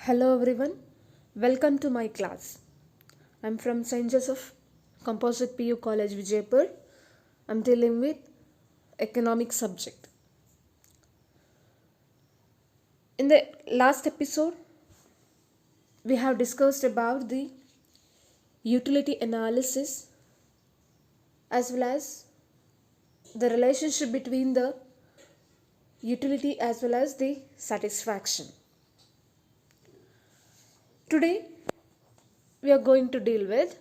Hello everyone, welcome to my class. I'm from St. Joseph Composite PU College, Vijaypur. I'm dealing with economic subject. In the last episode, we have discussed about the utility analysis as well as the relationship between the utility as well as the satisfaction. Today, we are going to deal with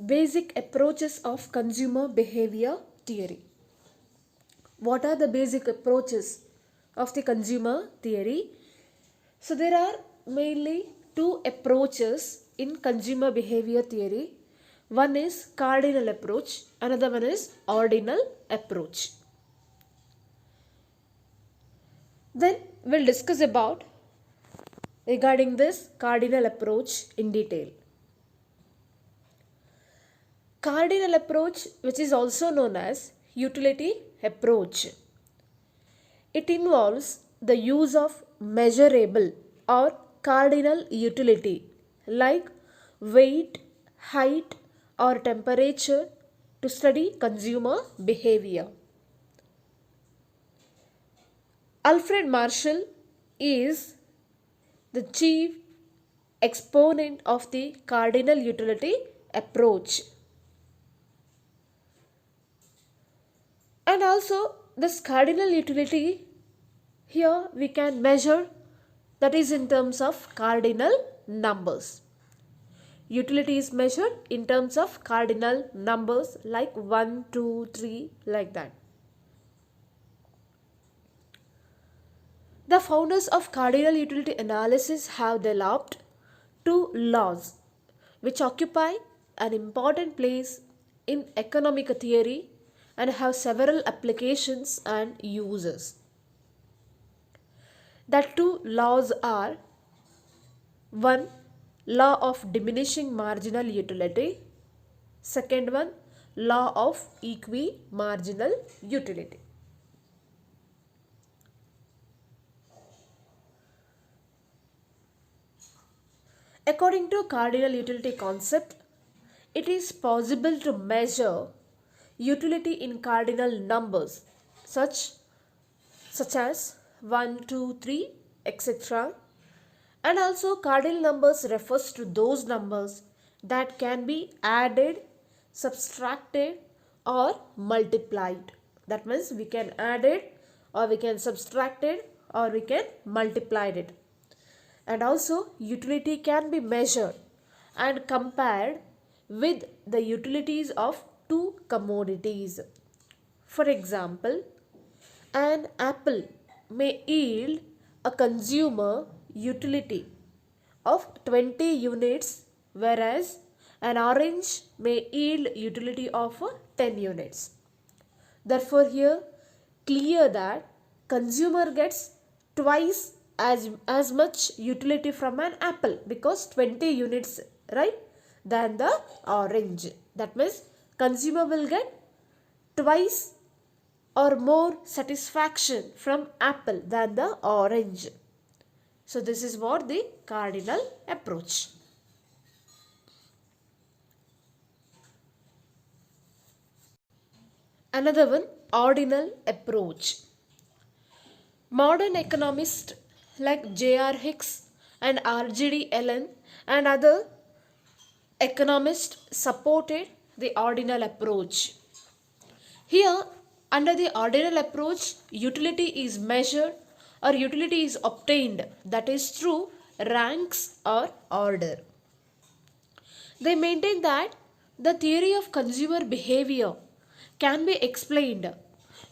basic approaches of consumer behavior theory. What are the basic approaches of the consumer theory? So there are mainly two approaches in consumer behavior theory. One is cardinal approach, another one is ordinal approach. Then we'll discuss about regarding this cardinal approach in detail. Cardinal approach, which is also known as utility approach. It involves the use of measurable or cardinal utility like weight, height or temperature to study consumer behavior. Alfred Marshall is the chief exponent of the cardinal utility approach. And also this cardinal utility, here we can measure, that is in terms of cardinal numbers. Utility is measured in terms of cardinal numbers like 1, 2, 3 like that. The founders of cardinal utility analysis have developed two laws which occupy an important place in economic theory and have several applications and uses. The two laws are: one, law of diminishing marginal utility; second one, law of equi-marginal utility. According to cardinal utility concept, it is possible to measure utility in cardinal numbers such as 1, 2, 3, etc. And also cardinal numbers refers to those numbers that can be added, subtracted or multiplied. That means we can add it or we can subtract it or we can multiply it. And also utility can be measured and compared with the utilities of two commodities. For example, an apple may yield a consumer utility of 20 units, whereas an orange may yield utility of 10 units. Therefore, here clear that consumer gets twice as much utility from an apple because 20 units, right, than the orange. That means consumer will get twice or more satisfaction from apple than the orange. So this is what the cardinal approach. Another one, ordinal approach. Modern economists like J.R. Hicks and R.G.D. Allen and other economists supported the ordinal approach. Here, under the ordinal approach, utility is measured or utility is obtained, that is through ranks or order. They maintain that the theory of consumer behavior can be explained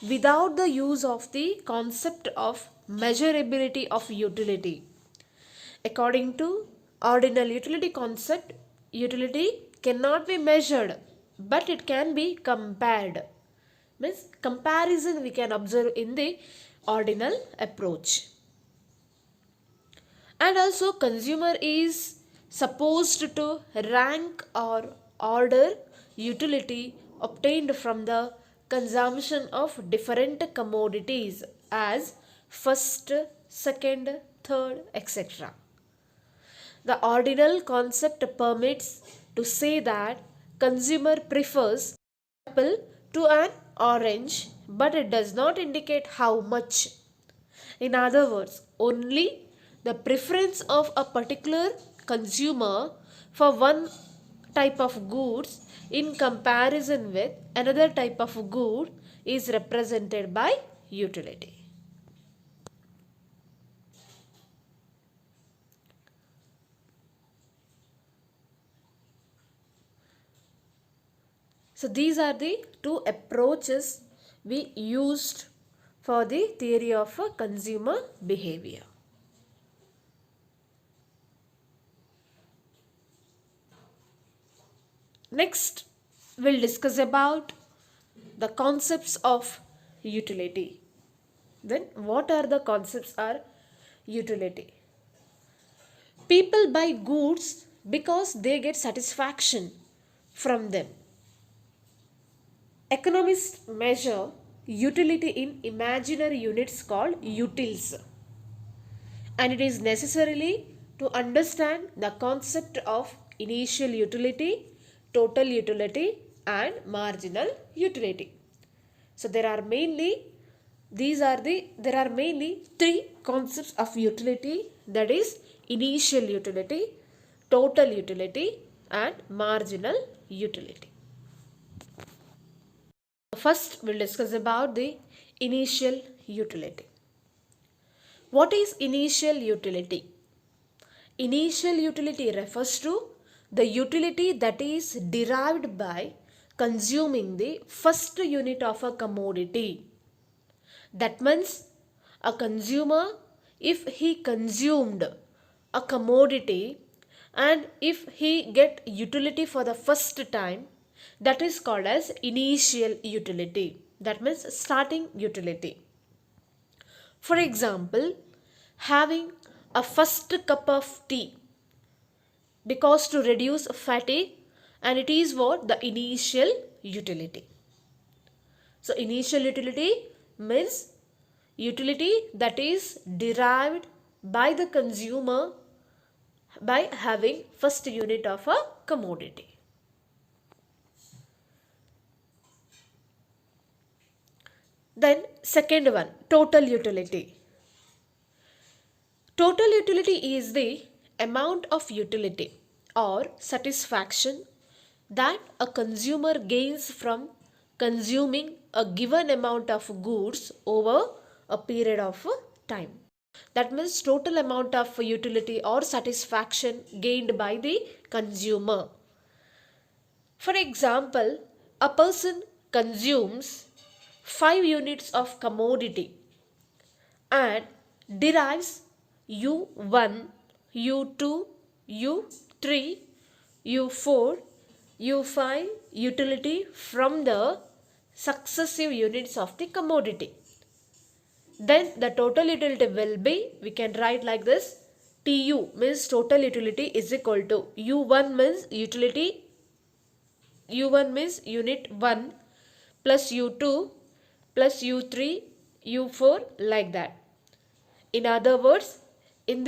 without the use of the concept of measurability of utility. According to ordinal utility concept, utility cannot be measured but it can be compared. Means comparison we can observe in the ordinal approach. And also consumer is supposed to rank or order utility obtained from the consumption of different commodities as first, second, third, etc. The ordinal concept permits to say that consumer prefers apple to an orange, but it does not indicate how much. In other words, only the preference of a particular consumer for one type of goods in comparison with another type of good is represented by utility. So these are the two approaches we used for the theory of consumer behavior. Next, we'll discuss about the concepts of utility. Then, what are the concepts of utility? People buy goods because they get satisfaction from them. Economists measure utility in imaginary units called utils, and it is necessarily to understand the concept of initial utility, total utility, and marginal utility. So there are mainly three concepts of utility, that is initial utility, total utility, and marginal utility. First, we'll discuss about the initial utility. What is initial utility? Initial utility refers to the utility that is derived by consuming the first unit of a commodity. That means a consumer, if he consumed a commodity and if he get utility for the first time, that is called as initial utility. That means starting utility. For example, having a first cup of tea because to reduce fatigue, and it is what the initial utility. So initial utility means utility that is derived by the consumer by having first unit of a commodity. Then second one, total utility. Total utility is the amount of utility or satisfaction that a consumer gains from consuming a given amount of goods over a period of time. That means total amount of utility or satisfaction gained by the consumer. For example, a person consumes 5 units of commodity and derives U1, U2, U3, U4, U5 utility from the successive units of the commodity. Then the total utility will be, we can write like this, TU means total utility is equal to U1 means utility, U1 means unit 1 plus U2 plus U3, U4 like that. In other words, it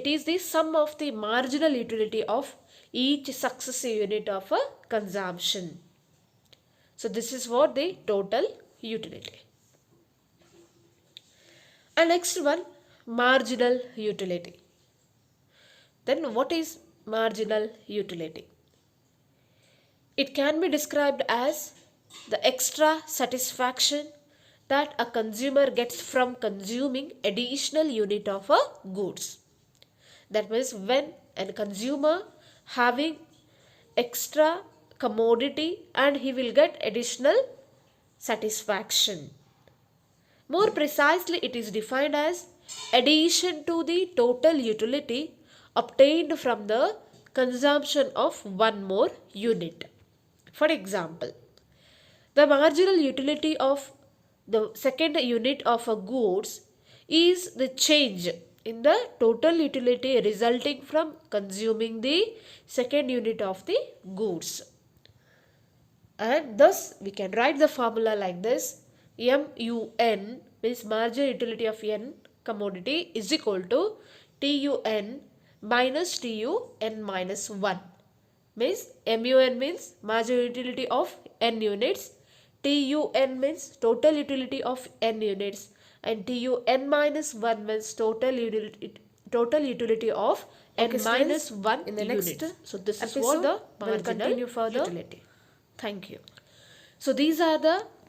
is the sum of the marginal utility of each successive unit of a consumption. So this is what the total utility. And next one, marginal utility. Then what is marginal utility? It can be described as the extra satisfaction that a consumer gets from consuming additional unit of a goods. That means when a consumer having extra commodity and he will get additional satisfaction. More precisely, it is defined as addition to the total utility obtained from the consumption of one more unit. For example, the marginal utility of the second unit of a goods is the change in the total utility resulting from consuming the second unit of the goods. And thus we can write the formula like this: MUN means marginal utility of n commodity is equal to TUN minus TUN minus 1. Means MUN means marginal utility of n units, TUN means total utility of n units, and TUN minus 1 means total utility of n minus 1 in the units. So this is what the marginal utility. Thank you. So these are the